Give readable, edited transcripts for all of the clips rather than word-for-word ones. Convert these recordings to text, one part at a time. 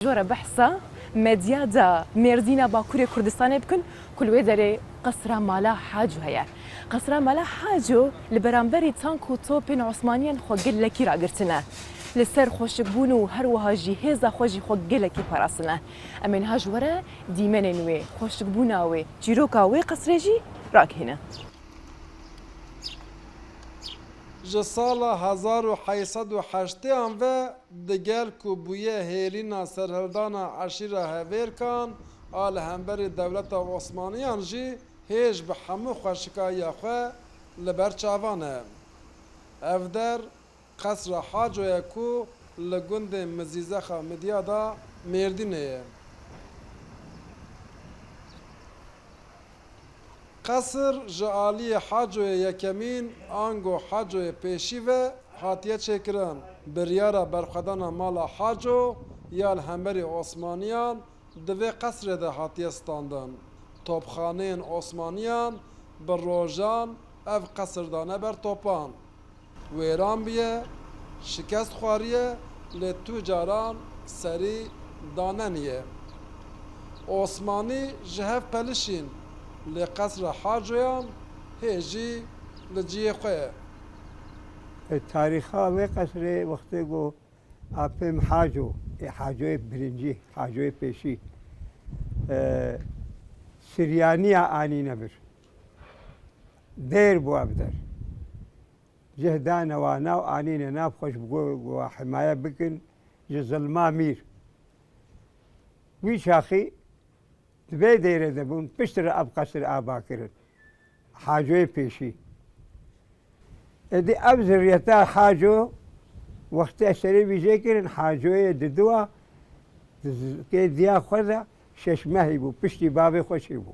جورا بحثا مدیا دا مردینا باکوری کردستان بکن کلوی داره قصر مالا حاجو هیا قصر مالا حاجو لبرانبری تانک و توپین عثمانیان خو گلکی را گرتنه لسر خوشبون و هر وها جهازا خوشی خو گلکی پراسنه امین هاجوره دیمن نوی خوشبون آوی جیروکا وی قصر جی راک هنه ji sala 1880 ve digel ku bûye hêrîna serhildana eşîra Hevêrkan a li hemberî dewleta Osmaniyan jî hêj bi hemû xweşikayiya xwe li ber çavan e. Ev der qesra Haco ye ku li gundê Mizîzexa Midya da Mêrdînê ye. Qesr ji aliyê Hacoyê yekemîn ango Hacoyê pêşî ve hatiye çêkirin. Biryara berxwedana mala Haco ya li hemberî Osmaniyan di vê qesrê de hatiye standin. Topxaneyên Osmaniyan bi rojan ev qesr da neber topan. Wêran biye, şikest xwariye lê tu caran serî daneniye. Osmanî ji hev pelişîn li qesra Hacoyan hêjî li ciyê xwe ye. Tarîxa vê qesrê wextê got apêm Haco, Hacoyê birincî, Hacoyê pêşî Siryaniya anîne bir. Dêr bû ev der. Cih dane wa nav anîne nav xweş bi himaye bikin ji zilma mîr. Wî şaxî Divê dêrê de bûn piştre ev qesr ava kirin. Hacoyê pêşî. Êdî ev ziryeta Haco wextê serê wî jê kirin Hacoyê diduwa kê diya xwe de şeş mehî bû piştî bavê xwe çê bû.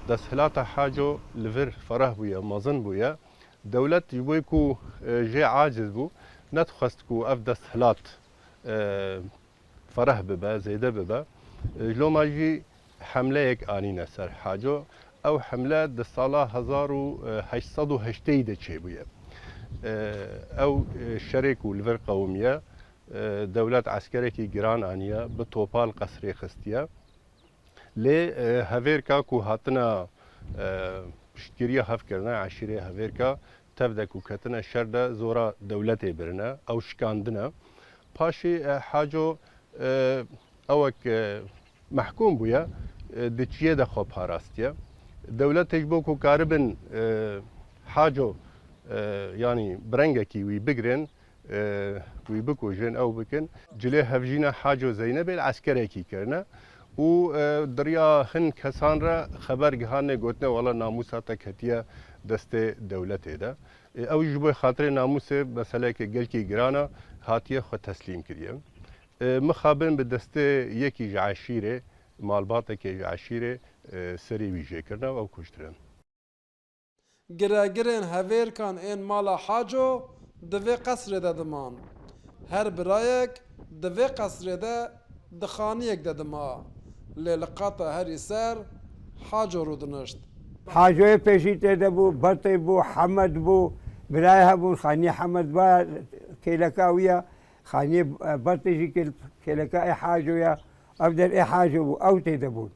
Desthelata Haco li vir ferah bûye, mezin bûye. Dewlet ji bo ku jê aciz bû, nedixwest ku ev desthilat ferah bibe, zêde bibe. Loma jî hemleyek anîne ser Haco. Ew hemle di sala 1880 de çêbûye. Ew şerê ku li vir qewmiye, dewlet eskerekî giran aniye, bi topal qesrê xistiye. Lê hevêrka ku hatina piştgiriya hevkirina eşîrê hevêrka tev de ku ketine şer de zora dewletê birine, ew şikandine. Paşê Haco ewek mehkûm bûye, di çiyê de xwe parastiye. Dewletê ji bo ku karibin Haco yanî birengekî wî bigirin, wî bikujin, ew bikin. Cilê hevjîna Haco Zeynebê li eskerekî kirine û diriya hin kesan re xeber gihane gotine wala namûsa te ketiye destê dewletê de. Ew ji bo xatirê namûsê meseleke gelkî girana hatiye xwe teslîm kiriye. Mixabin bi destê yekî ji eşîrê, malbatekê ji eşîrê serê wî jêkirine ew kuştirin. Giregirên Hevêrkan ên mala Haco di vê qesrê de diman. Her birayek di vê qesrê de di xaniyek de dima. Lê li qata herî ser Haco rûdinişt. Hacoyê pêşî tê de bû, Betê bû, Hemed bû, birayê hebûn xaniyê Hemed ba kêleka wî ye. Xaniyê Betê jî kêleka ê Haco ye. Ev der ê Haco bû, ew tê de bûn.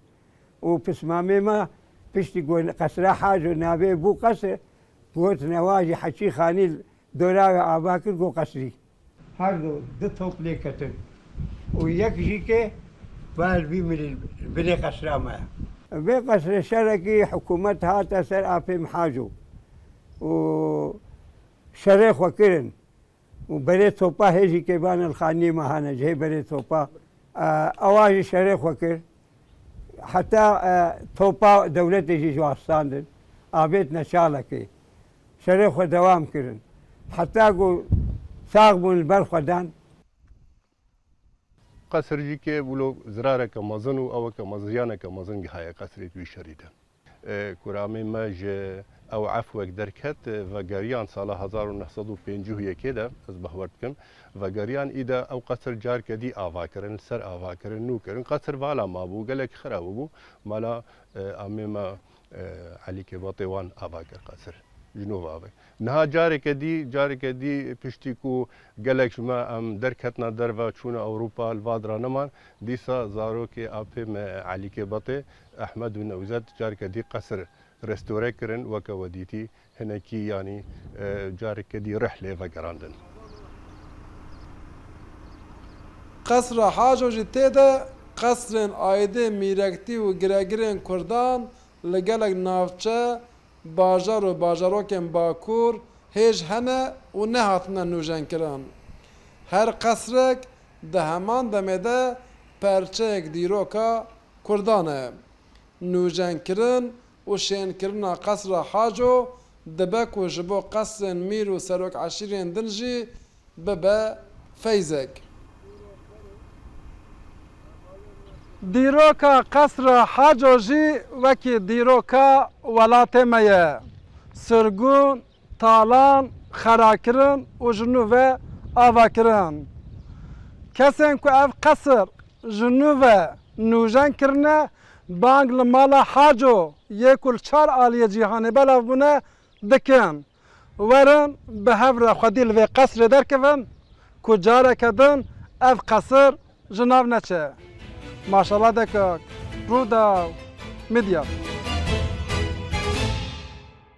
û pismamê me piştî got qesra Haco navê bû qesr, gotine wa jî heçî xanî dora we ava kir got qesrî. Her du di top lê ketin. û yek jî kê bî mirî binê qesra me ye. Vê qesrê şerekî hikûmet hate ser apêm Haco. û şerê xwe kirin. û berê topa hêjî kêvanin xaniyê me hene cihê berê topa. Ewa jî şerê xwe kir. Heta topa dewletê jî ji westandin. Avêtine çalekê. Şerê xwe dewam kirin. Heta got sağ bûn li ber xwe dan. Qesr jî kê wilo zirareke mezin û eweke meziyaneke mezin gihaye qesrê wî şerî de. Kuramê me ji ew efwek derket vegeriyan sala 1950 de ez behwer dikim vegeriyan îde ew qesr carkedî ava kirin li ser avakirin nû kirin qesr vala mabû gelek xirab bû mala amê me Elî Kêbatê wan ava kir qesr. جنوب نها جارك دي پشتیکو گلک شما ام درکتنا دروا چون اوروپا الوادرا نمان دیسا زاروک اپم علی که بطه احمد و نوزاد جارك دي قصر رستوره کرن وک ودیتی هنکی یعنی جارك دي رحله و گراندن قصر حاجو جی تیده قصرین آیده میرکتی و گرگرین کردان لگلک نافچه باجار و باجاروکن باکور هیج هنه و نه هاتنه نوژن کرن. هر قصرک ده همان دمده پرچه دیروکا کردانه. نوژن کرن و شین کرن قصر حاجو دبک و جبو قصر میر و سروک عشیرین دنجی ببه فیزک. دیروکا قصر حاجو جی وکی دیروکا ولات مایه سرگون، تالان، خراکرن و جنوب آواکرن کسین که اف قصر جنوب نوژن کرنه بانگ لمالا حاجو یکل 4 آلیه جیهانی بلاو بونه دکن ورن به هفر خودیل و قصر درکون کجاره کدن اف قصر جناب نچه ماشاءالله دکا رودا میدیا